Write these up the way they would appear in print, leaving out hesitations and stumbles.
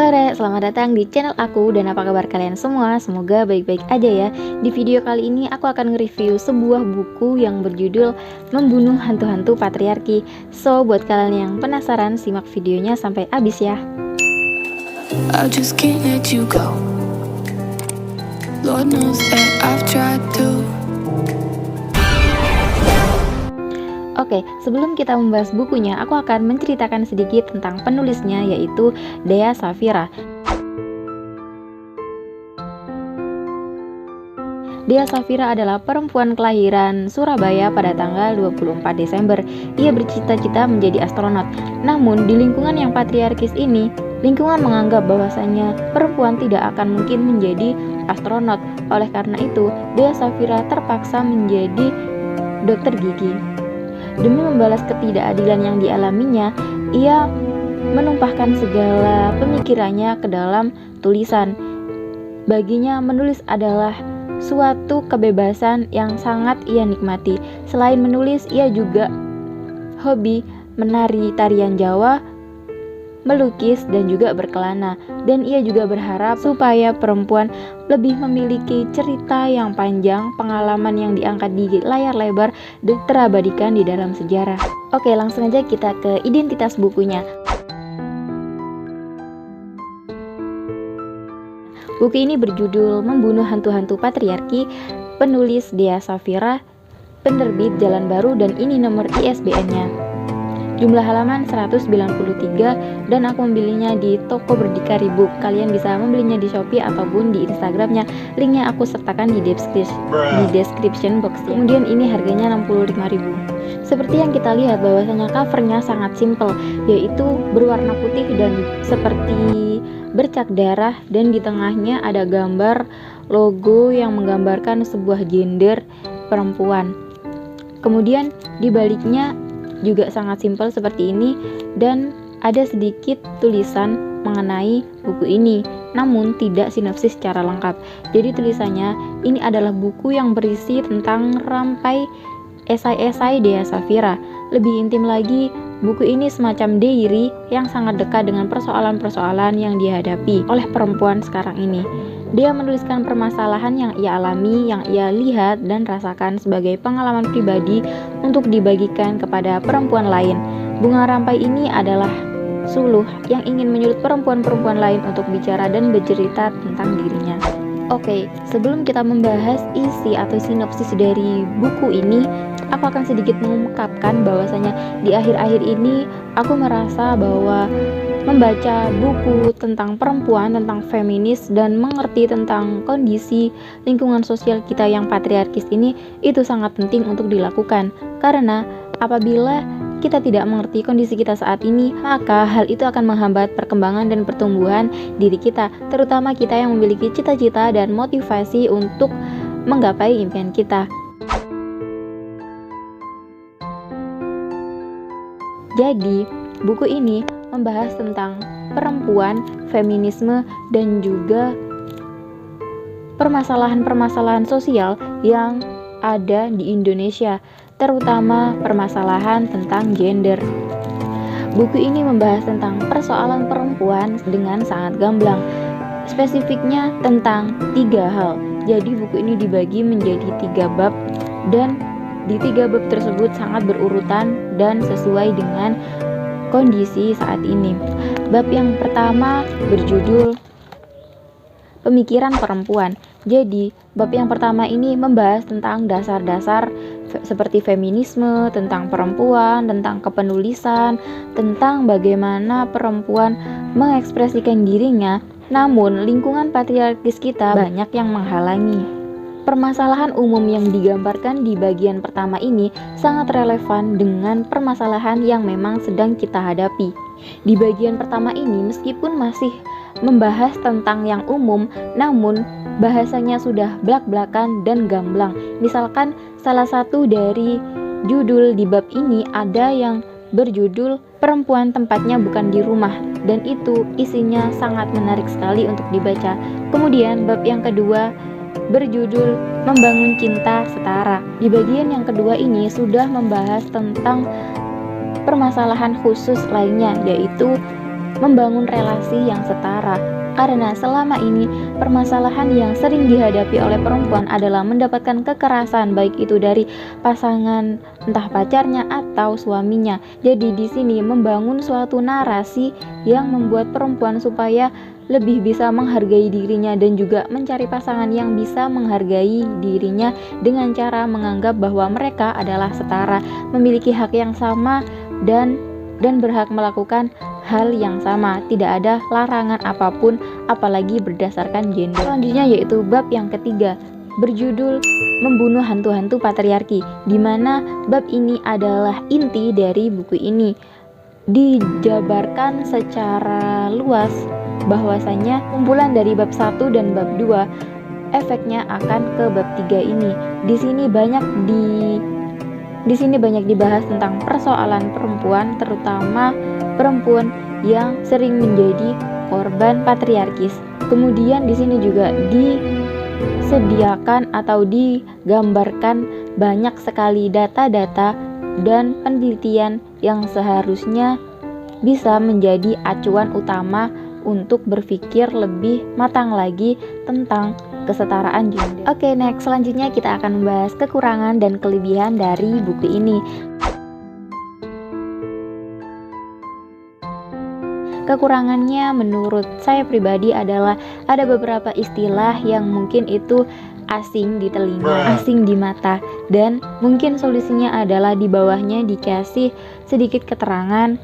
Halo Re, selamat datang di channel aku dan apa kabar kalian semua? Semoga baik-baik aja ya. Di video kali ini aku akan nge-review sebuah buku yang berjudul Membunuh Hantu-Hantu Patriarki. So, buat kalian yang penasaran, simak videonya sampai habis ya. I just can't let you go. Lord knows that I've tried to. Oke, sebelum kita membahas bukunya, aku akan menceritakan sedikit tentang penulisnya, yaitu Dea Safira. Dea Safira adalah perempuan kelahiran Surabaya pada tanggal 24 Desember. Ia bercita-cita menjadi astronot. Namun, di lingkungan yang patriarkis ini, lingkungan menganggap bahwasanya perempuan tidak akan mungkin menjadi astronot. Oleh karena itu, Dea Safira terpaksa menjadi dokter gigi. Demi membalas ketidakadilan yang dialaminya, ia menumpahkan segala pemikirannya ke dalam tulisan. Baginya, menulis adalah suatu kebebasan yang sangat ia nikmati. Selain menulis, ia juga hobi menari tarian Jawa, melukis, dan juga berkelana. Dan ia juga berharap supaya perempuan lebih memiliki cerita yang panjang, pengalaman yang diangkat di layar lebar dan terabadikan di dalam sejarah. Oke, langsung aja kita ke identitas bukunya. Buku ini berjudul Membunuh Hantu-Hantu Patriarki, penulis Dea Safira, penerbit Jalan Baru, dan ini nomor ISBN-nya. Jumlah halaman 193 dan aku membelinya di toko Berdikari Book. Kalian bisa membelinya di Shopee ataupun di Instagramnya. Linknya aku sertakan di description box. Kemudian ini harganya 65.000. Seperti yang kita lihat bahwasanya covernya sangat simple, yaitu berwarna putih dan seperti bercak darah, dan di tengahnya ada gambar logo yang menggambarkan sebuah gender perempuan. Kemudian di baliknya juga sangat simpel seperti ini, dan ada sedikit tulisan mengenai buku ini, namun tidak sinopsis secara lengkap. Jadi tulisannya, ini adalah buku yang berisi tentang rampai esai-esai Dea Safira. Lebih intim lagi, buku ini semacam diary yang sangat dekat dengan persoalan-persoalan yang dihadapi oleh perempuan sekarang ini. Dia menuliskan permasalahan yang ia alami, yang ia lihat dan rasakan sebagai pengalaman pribadi untuk dibagikan kepada perempuan lain. Bunga rampai ini adalah suluh yang ingin menyulut perempuan-perempuan lain untuk bicara dan bercerita tentang dirinya. Oke, sebelum kita membahas isi atau sinopsis dari buku ini, aku akan sedikit mengungkapkan bahwasanya di akhir-akhir ini aku merasa bahwa membaca buku tentang perempuan, tentang feminis, dan mengerti tentang kondisi lingkungan sosial kita yang patriarkis ini, itu sangat penting untuk dilakukan. Karena apabila kita tidak mengerti kondisi kita saat ini, maka hal itu akan menghambat perkembangan dan pertumbuhan diri kita, terutama kita yang memiliki cita-cita dan motivasi untuk menggapai impian kita. Jadi, buku ini membahas tentang perempuan, feminisme, dan juga permasalahan-permasalahan sosial yang ada di Indonesia, terutama permasalahan tentang gender. Buku ini membahas tentang persoalan perempuan dengan sangat gamblang. Spesifiknya tentang 3 hal. Jadi buku ini dibagi menjadi 3 bab, dan di 3 bab tersebut sangat berurutan dan sesuai dengan kondisi saat ini. Bab yang pertama berjudul Pemikiran Perempuan. Jadi, bab yang pertama ini membahas tentang dasar-dasar seperti feminisme, tentang perempuan, tentang kepenulisan, tentang bagaimana perempuan mengekspresikan dirinya, namun lingkungan patriarkis kita banyak yang menghalangi. Permasalahan umum yang digambarkan di bagian pertama ini sangat relevan dengan permasalahan yang memang sedang kita hadapi. Di bagian pertama ini, meskipun masih membahas tentang yang umum, namun bahasanya sudah blak-blakan dan gamblang. Misalkan salah satu dari judul di bab ini ada yang berjudul Perempuan Tempatnya Bukan di Rumah, dan itu isinya sangat menarik sekali untuk dibaca. Kemudian bab yang kedua berjudul Membangun Cinta Setara. Di bagian yang kedua ini sudah membahas tentang permasalahan khusus lainnya, yaitu membangun relasi yang setara. Karena selama ini permasalahan yang sering dihadapi oleh perempuan adalah mendapatkan kekerasan, baik itu dari pasangan, entah pacarnya atau suaminya. Jadi di sini membangun suatu narasi yang membuat perempuan supaya lebih bisa menghargai dirinya dan juga mencari pasangan yang bisa menghargai dirinya dengan cara menganggap bahwa mereka adalah setara, memiliki hak yang sama dan berhak melakukan hal yang sama, tidak ada larangan apapun apalagi berdasarkan gender. Selanjutnya yaitu bab yang ketiga, berjudul Membunuh Hantu-Hantu Patriarki, di mana bab ini adalah inti dari buku ini. Dijabarkan secara luas bahwasanya kumpulan dari bab 1 dan bab 2 efeknya akan ke bab 3 ini. Di sini banyak dibahas tentang persoalan perempuan, terutama perempuan yang sering menjadi korban patriarkis. Kemudian di sini juga disediakan atau digambarkan banyak sekali data-data dan penelitian yang seharusnya bisa menjadi acuan utama untuk berpikir lebih matang lagi tentang kesetaraan gender. Oke, next, selanjutnya kita akan membahas kekurangan dan kelebihan dari buku ini. Kekurangannya menurut saya pribadi adalah ada beberapa istilah yang mungkin itu asing di telinga, asing di mata, dan mungkin solusinya adalah di bawahnya dikasih sedikit keterangan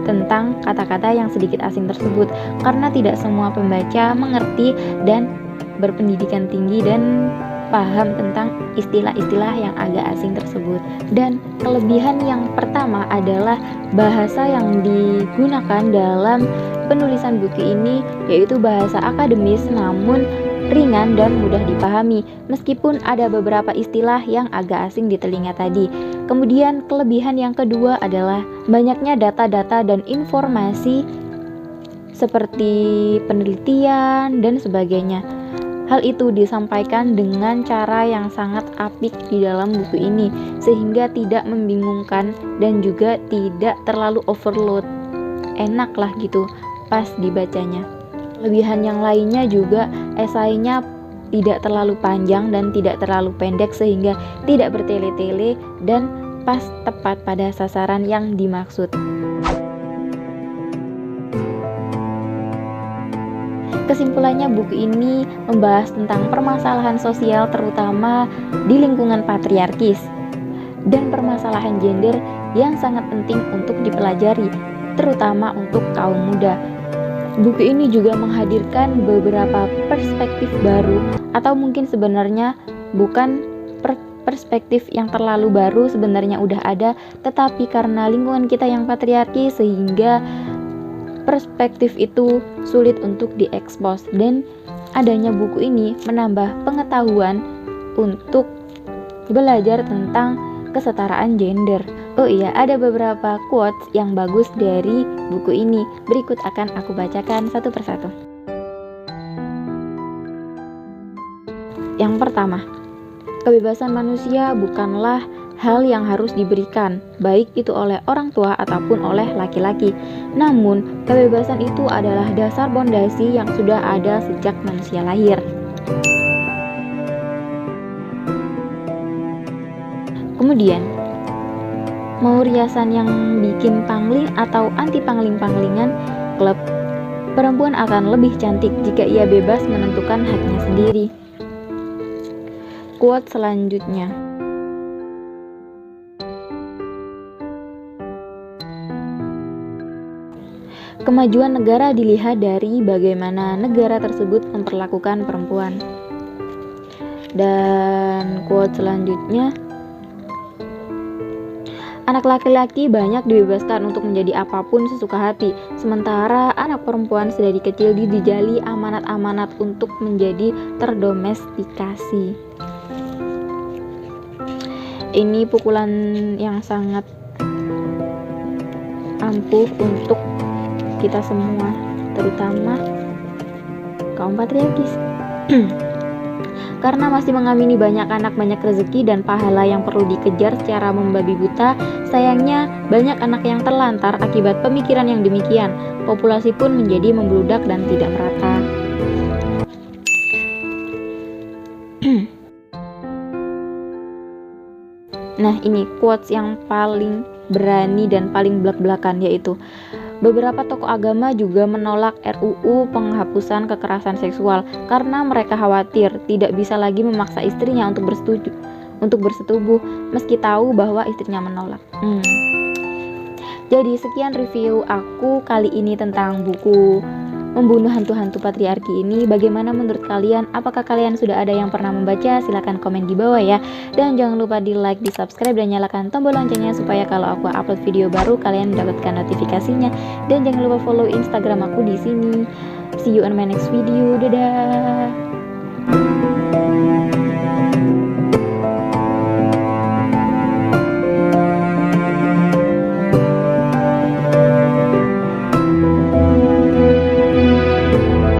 tentang kata-kata yang sedikit asing tersebut, karena tidak semua pembaca mengerti dan berpendidikan tinggi dan paham tentang istilah-istilah yang agak asing tersebut. Dan kelebihan yang pertama adalah bahasa yang digunakan dalam penulisan buku ini yaitu bahasa akademis namun ringan dan mudah dipahami, meskipun ada beberapa istilah yang agak asing di telinga tadi. Kemudian kelebihan yang kedua adalah banyaknya data-data dan informasi seperti penelitian dan sebagainya. Hal itu disampaikan dengan cara yang sangat apik di dalam buku ini, sehingga tidak membingungkan dan juga tidak terlalu overload. Enak lah gitu pas dibacanya. Kelebihan yang lainnya juga esainya tidak terlalu panjang dan tidak terlalu pendek, sehingga tidak bertele-tele dan pas tepat pada sasaran yang dimaksud. Kesimpulannya, buku ini membahas tentang permasalahan sosial terutama di lingkungan patriarkis dan permasalahan gender yang sangat penting untuk dipelajari, terutama untuk kaum muda. Buku ini juga menghadirkan beberapa perspektif baru, atau mungkin sebenarnya bukan perspektif yang terlalu baru, sebenarnya udah ada, tetapi karena lingkungan kita yang patriarki sehingga perspektif itu sulit untuk diekspos, dan adanya buku ini menambah pengetahuan untuk belajar tentang kesetaraan gender. Oh iya, ada beberapa quotes yang bagus dari buku ini. Berikut akan aku bacakan satu persatu. Yang pertama, kebebasan manusia bukanlah hal yang harus diberikan, baik itu oleh orang tua ataupun oleh laki-laki. Namun, kebebasan itu adalah dasar pondasi yang sudah ada sejak manusia lahir. Kemudian, mau riasan yang bikin pangling atau anti pangling-panglingan, klub perempuan akan lebih cantik jika ia bebas menentukan haknya sendiri. Quote selanjutnya, kemajuan negara dilihat dari bagaimana negara tersebut memperlakukan perempuan. Dan quote selanjutnya, anak laki-laki banyak dibebaskan untuk menjadi apapun sesuka hati, sementara anak perempuan sedari kecil dijali amanat-amanat untuk menjadi terdomestikasi. Ini pukulan yang sangat ampuh untuk kita semua, terutama kaum patriarkis. Karena masih mengamini banyak anak, banyak rezeki dan pahala yang perlu dikejar secara membabi buta, sayangnya banyak anak yang terlantar akibat pemikiran yang demikian. Populasi pun menjadi membludak dan tidak merata. Nah, ini quotes yang paling berani dan paling belak-belakan, yaitu beberapa tokoh agama juga menolak RUU penghapusan kekerasan seksual karena mereka khawatir tidak bisa lagi memaksa istrinya untuk bersetubuh meski tahu bahwa istrinya menolak. Jadi sekian review aku kali ini tentang buku Membunuh Hantu-Hantu Patriarki ini. Bagaimana menurut kalian? Apakah kalian sudah ada yang pernah membaca? Silahkan komen di bawah ya. Dan jangan lupa di like, di subscribe, dan nyalakan tombol loncengnya supaya kalau aku upload video baru kalian mendapatkan notifikasinya. Dan jangan lupa follow Instagram aku di sini. See you on my next video. Dadah.